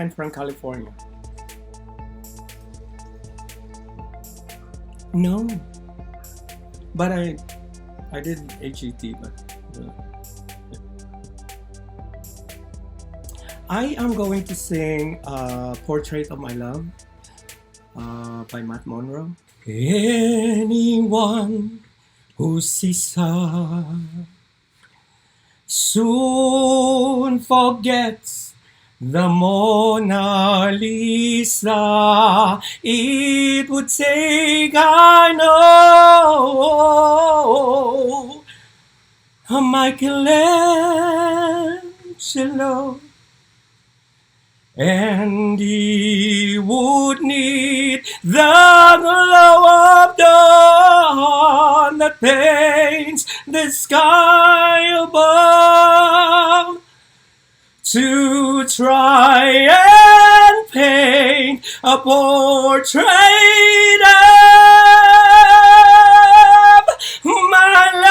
I'm from California. No, but I did HET, but I am going to sing Portrait of My Love by Matt Monroe. Anyone who sees her soon forgets the Mona Lisa. It would take, I know, a Michelangelo, and he would need the glow of dawn that paints the sky above to try and paint a portrait of my love.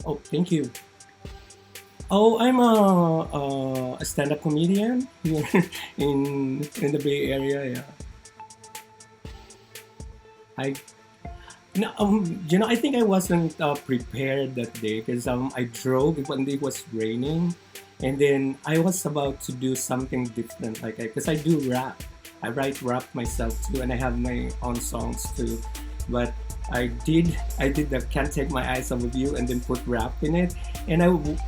Oh, thank you. Oh, I'm a stand-up comedian here in the Bay Area. Yeah. I think I wasn't prepared that day because I drove when it was raining, and then I was about to do something different, like because I do rap. I write rap myself too, and I have my own songs too. But I did the Can't Take My Eyes Off of You and then put rap in it, and I was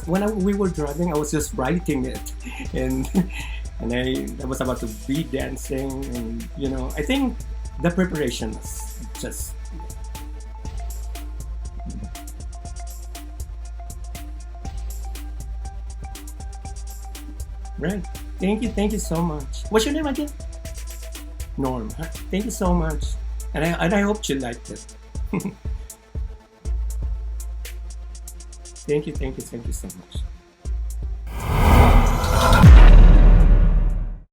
we were driving, I was just writing it, and I was about to be dancing, and I think the preparation was just right. Thank you so much. What's your name again? Norm. Huh? Thank you so much. And I hope you liked it. Thank you so much.